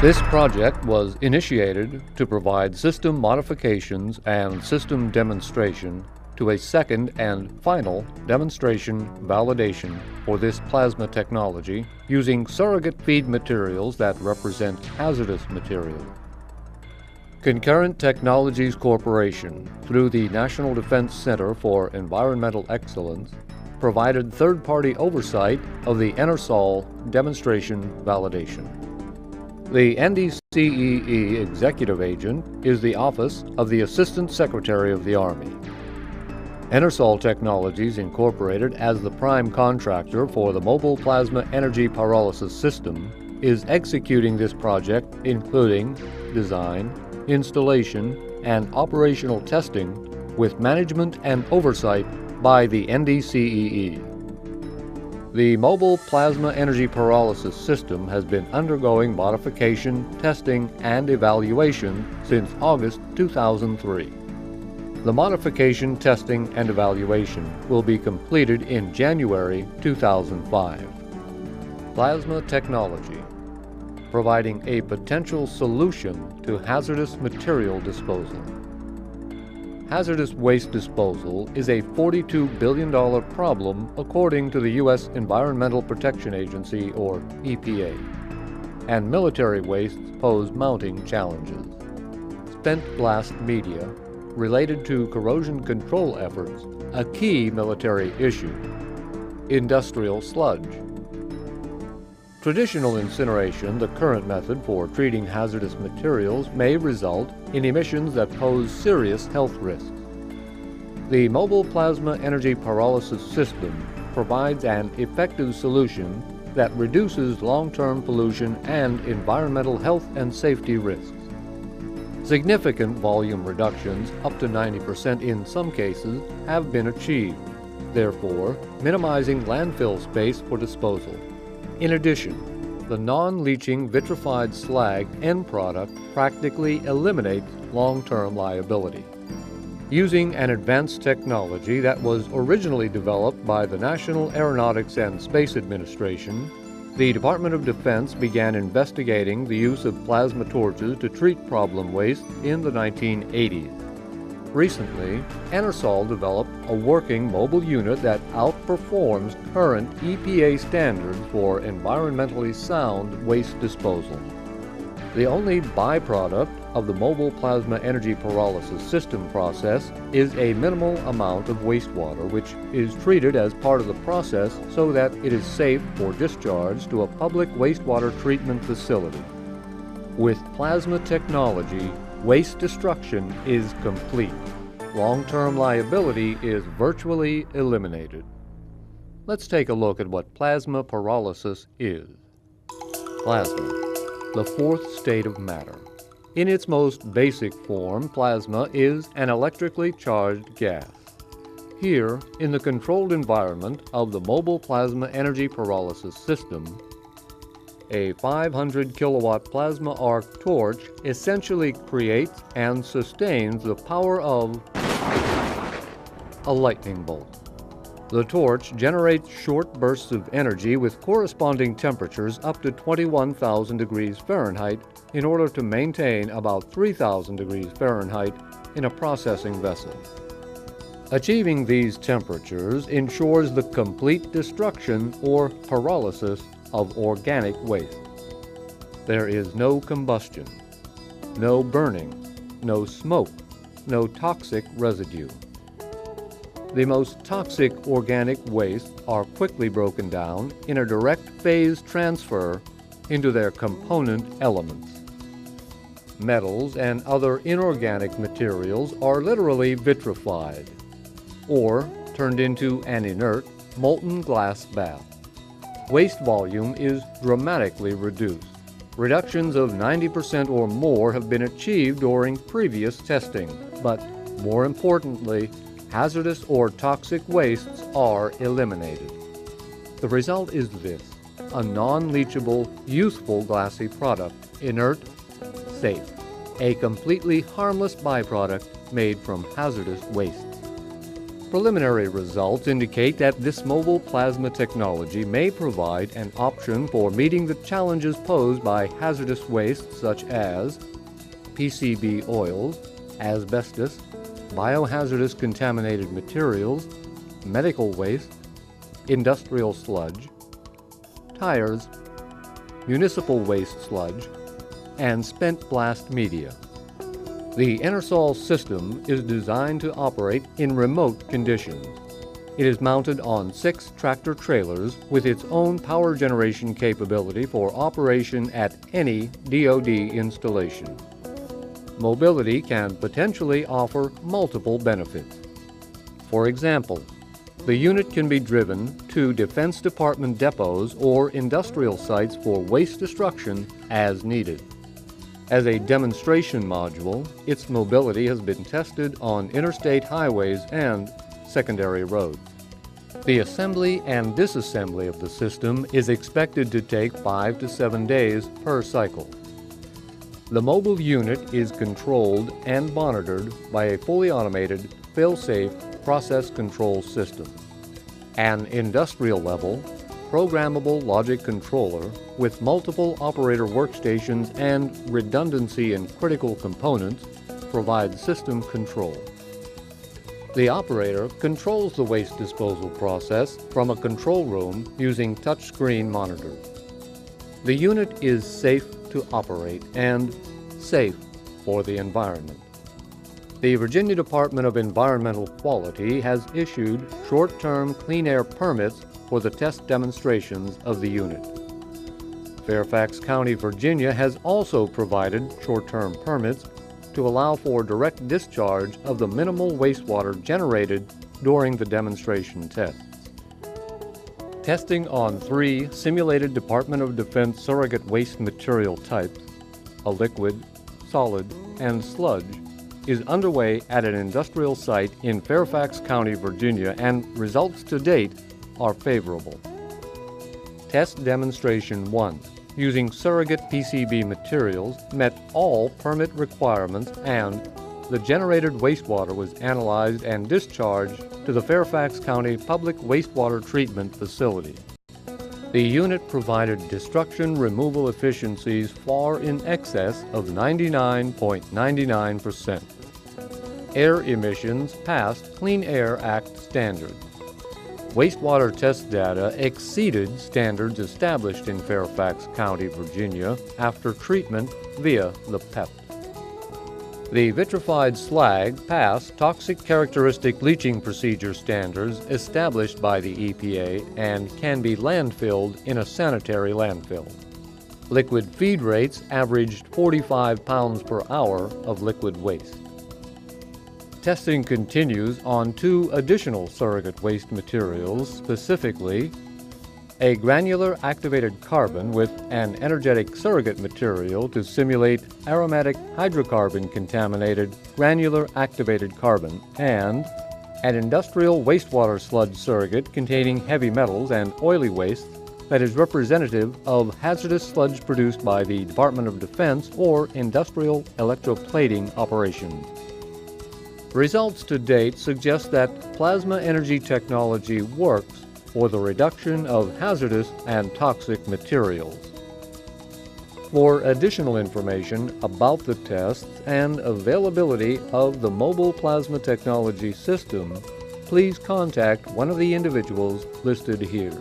This project was initiated to provide system modifications and system demonstration to a second and final demonstration validation for this plasma technology using surrogate feed materials that represent hazardous material. Concurrent Technologies Corporation, through the National Defense Center for Environmental Excellence, provided third-party oversight of the Enersol demonstration validation. The NDCEE executive agent is the Office of the Assistant Secretary of the Army. Enersol Technologies Inc., as the prime contractor for the Mobile Plasma Energy Pyrolysis System, is executing this project, including design, installation, and operational testing with management and oversight by the NDCEE. The Mobile Plasma Energy Pyrolysis System has been undergoing modification, testing, and evaluation since August 2003. The modification, testing, and evaluation will be completed in January 2005. Plasma technology, providing a potential solution to hazardous material disposal. Hazardous waste disposal is a $42 billion problem according to the U.S. Environmental Protection Agency, or EPA, and military wastes pose mounting challenges. Spent blast media related to corrosion control efforts, a key military issue. Industrial sludge. Traditional incineration, the current method for treating hazardous materials, may result in emissions that pose serious health risks. The Mobile Plasma Energy Pyrolysis System provides an effective solution that reduces long-term pollution and environmental health and safety risks. Significant volume reductions, up to 90% in some cases, have been achieved, therefore minimizing landfill space for disposal. In addition, the non-leaching vitrified slag end product practically eliminates long-term liability. Using an advanced technology that was originally developed by the National Aeronautics and Space Administration, the Department of Defense began investigating the use of plasma torches to treat problem waste in the 1980s. Recently, Enersol developed a working mobile unit that outperforms current EPA standards for environmentally sound waste disposal. The only byproduct of the Mobile Plasma Energy Pyrolysis System process is a minimal amount of wastewater, which is treated as part of the process so that it is safe for discharge to a public wastewater treatment facility. With plasma technology, waste destruction is complete. Long-term liability is virtually eliminated. Let's take a look at what plasma pyrolysis is. Plasma, the fourth state of matter. In its most basic form, plasma is an electrically charged gas. Here, in the controlled environment of the Mobile Plasma Energy Pyrolysis System, a 500 kilowatt plasma arc torch essentially creates and sustains the power of a lightning bolt. The torch generates short bursts of energy with corresponding temperatures up to 21,000 degrees Fahrenheit in order to maintain about 3,000 degrees Fahrenheit in a processing vessel. Achieving these temperatures ensures the complete destruction or pyrolysis of organic waste. There is no combustion, no burning, no smoke, no toxic residue. The most toxic organic wastes are quickly broken down in a direct phase transfer into their component elements. Metals and other inorganic materials are literally vitrified, or turned into an inert, molten glass bath. Waste volume is dramatically reduced. Reductions of 90% or more have been achieved during previous testing, but more importantly, hazardous or toxic wastes are eliminated. The result is this: a non-leachable, useful glassy product, inert, safe, a completely harmless byproduct made from hazardous wastes. Preliminary results indicate that this mobile plasma technology may provide an option for meeting the challenges posed by hazardous waste such as PCB oils, asbestos, biohazardous contaminated materials, medical waste, industrial sludge, tires, municipal waste sludge, and spent blast media. The Enersol system is designed to operate in remote conditions. It is mounted on 6 tractor trailers with its own power generation capability for operation at any DoD installation. Mobility can potentially offer multiple benefits. For example, the unit can be driven to Defense Department depots or industrial sites for waste destruction as needed. As a demonstration module, its mobility has been tested on interstate highways and secondary roads. The assembly and disassembly of the system is expected to take 5 to 7 days per cycle. The mobile unit is controlled and monitored by a fully automated, fail-safe process control system. An industrial-level, programmable logic controller with multiple operator workstations and redundancy in critical components provides system control. The operator controls the waste disposal process from a control room using touchscreen monitors. The unit is safe to operate and safe for the environment. The Virginia Department of Environmental Quality has issued short-term clean air permits for the test demonstrations of the unit. Fairfax County, Virginia has also provided short-term permits to allow for direct discharge of the minimal wastewater generated during the demonstration tests. Testing on 3 simulated Department of Defense surrogate waste material types, a liquid, solid, and sludge, is underway at an industrial site in Fairfax County, Virginia, and results to date are favorable. Test Demonstration 1, using surrogate PCB materials, met all permit requirements and the generated wastewater was analyzed and discharged to the Fairfax County Public Wastewater Treatment Facility. The unit provided destruction removal efficiencies far in excess of 99.99%. Air emissions passed Clean Air Act standards. Wastewater test data exceeded standards established in Fairfax County, Virginia, after treatment via the PEP. The vitrified slag passed toxic characteristic leaching procedure standards established by the EPA and can be landfilled in a sanitary landfill. Liquid feed rates averaged 45 pounds per hour of liquid waste. Testing continues on 2 additional surrogate waste materials, specifically a granular activated carbon with an energetic surrogate material to simulate aromatic hydrocarbon contaminated granular activated carbon, and an industrial wastewater sludge surrogate containing heavy metals and oily waste that is representative of hazardous sludge produced by the Department of Defense or industrial electroplating operations. Results to date suggest that plasma energy technology works for the reduction of hazardous and toxic materials. For additional information about the tests and availability of the mobile plasma technology system, please contact one of the individuals listed here.